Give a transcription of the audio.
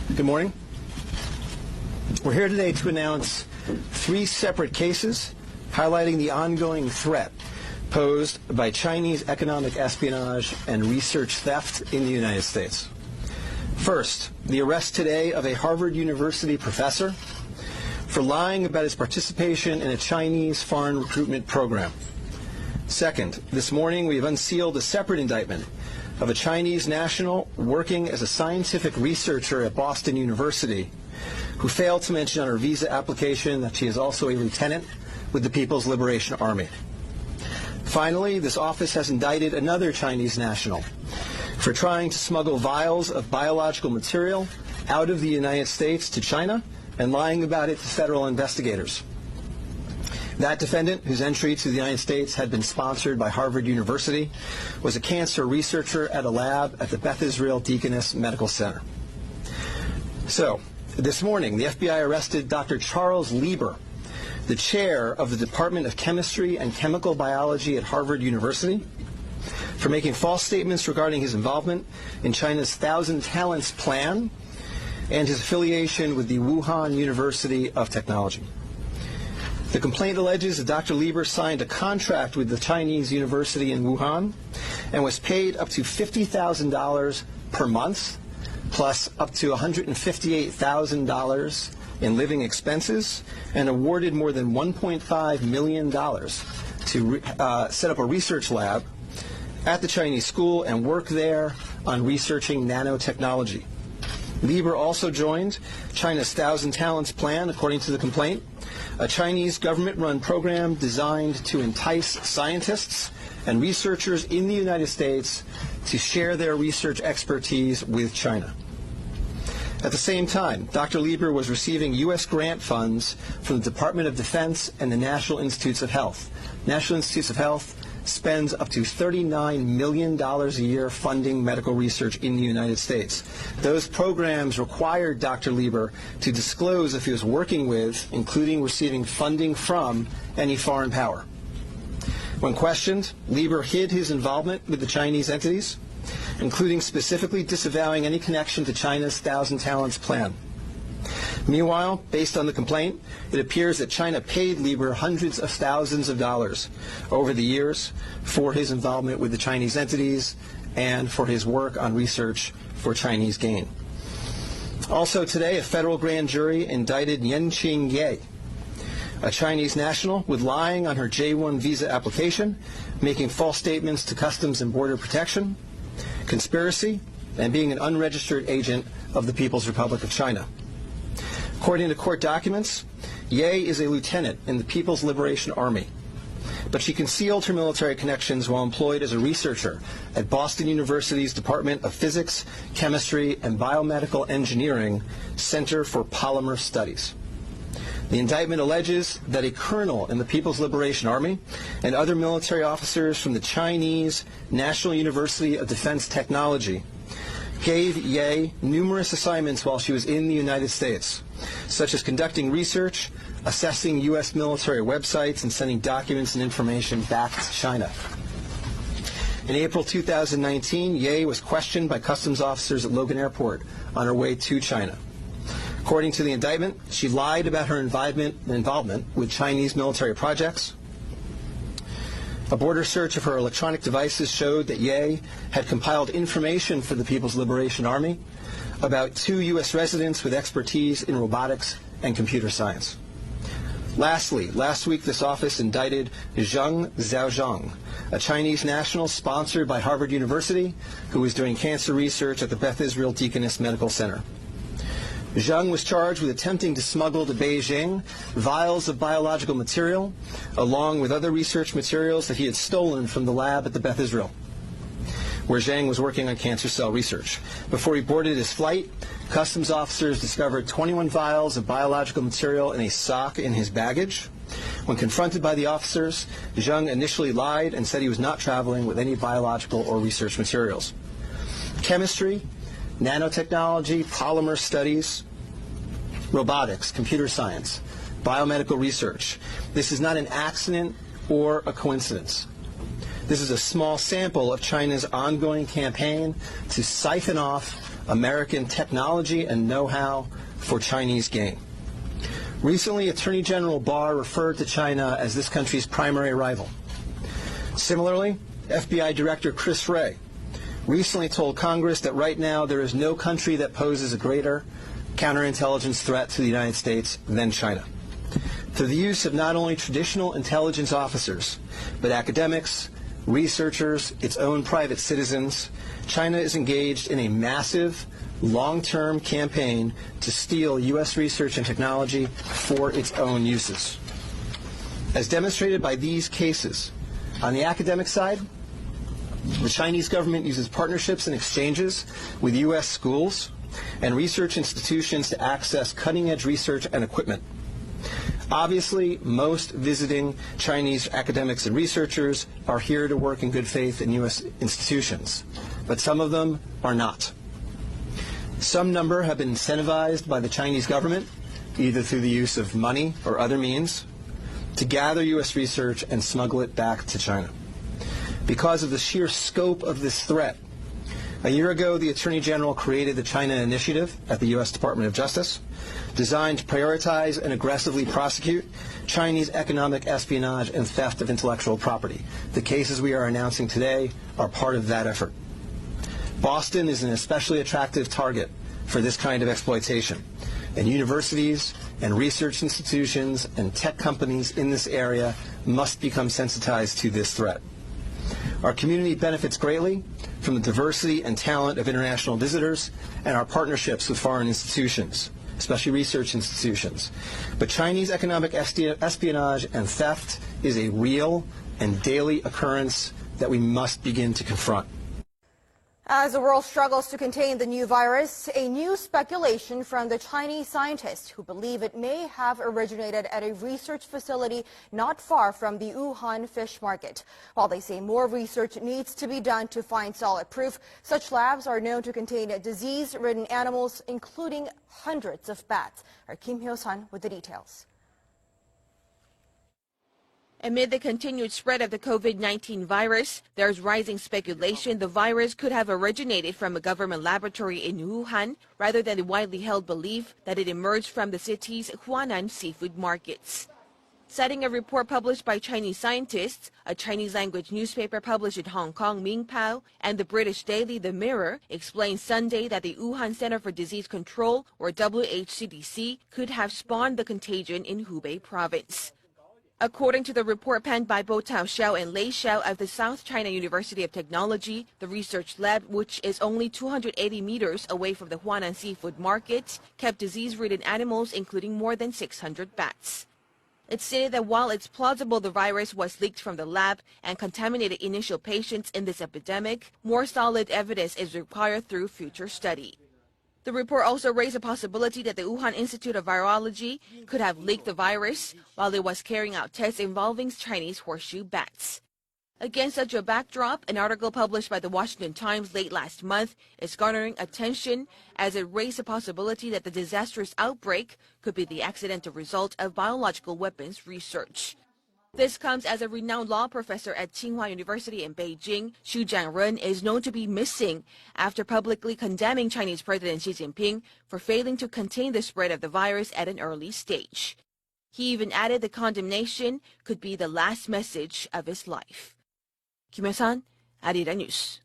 Good morning. We're here today to announce 3 separate cases highlighting the ongoing threat posed by Chinese economic espionage and research theft in the United States. First, the arrest today of a Harvard University professor for lying about his participation in a Chinese foreign recruitment program. Second, this morning we have unsealed a separate indictment of a Chinese national working as a scientific researcher at Boston University who failed to mention on her visa application that she is also a lieutenant with the People's Liberation Army. Finally, this office has indicted another Chinese national for trying to smuggle vials of biological material out of the United States to China and lying about it to federal investigators. That defendant, whose entry to the United States had been sponsored by Harvard University, was a cancer researcher at a lab at the Beth Israel Deaconess Medical Center. So, this morning, the FBI arrested Dr. Charles Lieber, the chair of the Department of Chemistry and Chemical Biology at Harvard University, for making false statements regarding his involvement in China's Thousand Talents Plan and his affiliation with the Wuhan University of Technology. The complaint alleges that Dr. Lieber signed a contract with the Chinese university in Wuhan and was paid up to $50,000 per month, plus up to $158,000 in living expenses, and awarded more than $1.5 million to set up a research lab at the Chinese school and work there on researching nanotechnology. Lieber also joined China's Thousand Talents Plan, according to the complaint, a Chinese government-run program designed to entice scientists and researchers in the United States to share their research expertise with China. At the same time, Dr. Lieber was receiving U.S. grant funds from the Department of Defense and the National Institutes of Health. National Institutes of Health spends up to $39 million a year funding medical research in the United States. Those programs required Dr. Lieber to disclose if he was working with, including receiving funding from, any foreign power. When questioned, Lieber hid his involvement with the Chinese entities, including specifically disavowing any connection to China's Thousand Talents Plan. Meanwhile, based on the complaint, it appears that China paid Lieber hundreds of thousands of dollars over the years for his involvement with the Chinese entities and for his work on research for Chinese gain. Also today, a federal grand jury indicted Yanqing Ye, a Chinese national, with lying on her J-1 visa application, making false statements to Customs and Border Protection, conspiracy, and being an unregistered agent of the People's Republic of China. According to court documents, Ye is a lieutenant in the People's Liberation Army, but she concealed her military connections while employed as a researcher at Boston University's Department of Physics, Chemistry, and Biomedical Engineering Center for Polymer Studies. The indictment alleges that a colonel in the People's Liberation Army and other military officers from the Chinese National University of Defense Technology gave Ye numerous assignments while she was in the United States, such as conducting research, assessing U.S. military websites, and sending documents and information back to China. In April 2019, Ye was questioned by customs officers at Logan Airport on her way to China. According to the indictment, she lied about her involvement with Chinese military projects. A border search of her electronic devices showed that Ye had compiled information for the People's Liberation Army about 2 U.S. residents with expertise in robotics and computer science. Lastly, last week this office indicted Zheng Xiaozhong, a Chinese national sponsored by Harvard University who was doing cancer research at the Beth Israel Deaconess Medical Center. Zheng was charged with attempting to smuggle to Beijing vials of biological material, along with other research materials that he had stolen from the lab at the Beth Israel, where Zheng was working on cancer cell research. Before he boarded his flight, customs officers discovered 21 vials of biological material in a sock in his baggage. When confronted by the officers, Zheng initially lied and said he was not traveling with any biological or research materials. Chemistry, nanotechnology, polymer studies, robotics, computer science, biomedical research. This is not an accident or a coincidence. This is a small sample of China's ongoing campaign to siphon off American technology and know-how for Chinese gain. Recently, Attorney General Barr referred to China as this country's primary rival. Similarly, FBI Director Chris Wray recently told Congress that right now there is no country that poses a greater counterintelligence threat to the United States than China. Through the use of not only traditional intelligence officers, but academics, researchers, its own private citizens, China is engaged in a massive, long-term campaign to steal U.S. research and technology for its own uses. As demonstrated by these cases, on the academic side, the Chinese government uses partnerships and exchanges with U.S. schools and research institutions to access cutting-edge research and equipment. Obviously, most visiting Chinese academics and researchers are here to work in good faith in U.S. institutions, but some of them are not. Some number have been incentivized by the Chinese government, either through the use of money or other means, to gather U.S. research and smuggle it back to China. Because of the sheer scope of this threat, a year ago, the Attorney General created the China Initiative at the U.S. Department of Justice, designed to prioritize and aggressively prosecute Chinese economic espionage and theft of intellectual property. The cases we are announcing today are part of that effort. Boston is an especially attractive target for this kind of exploitation, and universities and research institutions and tech companies in this area must become sensitized to this threat. Our community benefits greatly from the diversity and talent of international visitors and our partnerships with foreign institutions, especially research institutions. But Chinese economic espionage and theft is a real and daily occurrence that we must begin to confront. As the world struggles to contain the new virus, a new speculation from the Chinese scientists who believe it may have originated at a research facility not far from the Wuhan fish market. While they say more research needs to be done to find solid proof, such labs are known to contain disease-ridden animals, including hundreds of bats. Our Kim Hyo-sun with the details. Amid the continued spread of the COVID-19 virus, there's rising speculation the virus could have originated from a government laboratory in Wuhan rather than the widely held belief that it emerged from the city's Huanan seafood markets. Citing a report published by Chinese scientists, a Chinese-language newspaper published in Hong Kong, Mingpao, and the British daily The Mirror explained Sunday that the Wuhan Center for Disease Control, or WHCDC, could have spawned the contagion in Hubei province. According to the report penned by Bo Tao Xiao and Lei Xiao of the South China University of Technology, the research lab, which is only 280 meters away from the Huanan seafood market, kept disease-ridden animals, including more than 600 bats. It stated that while it's plausible the virus was leaked from the lab and contaminated initial patients in this epidemic, more solid evidence is required through future study. The report also raised a possibility that the Wuhan Institute of Virology could have leaked the virus while it was carrying out tests involving Chinese horseshoe bats. Against such a backdrop, an article published by the Washington Times late last month is garnering attention as it raised the possibility that the disastrous outbreak could be the accidental result of biological weapons research. This comes as a renowned law professor at Tsinghua University in Beijing, Xu Jianren, is known to be missing after publicly condemning Chinese President Xi Jinping for failing to contain the spread of the virus at an early stage. He even added the condemnation could be the last message of his life. Kim Hyo-sun, Arirang News.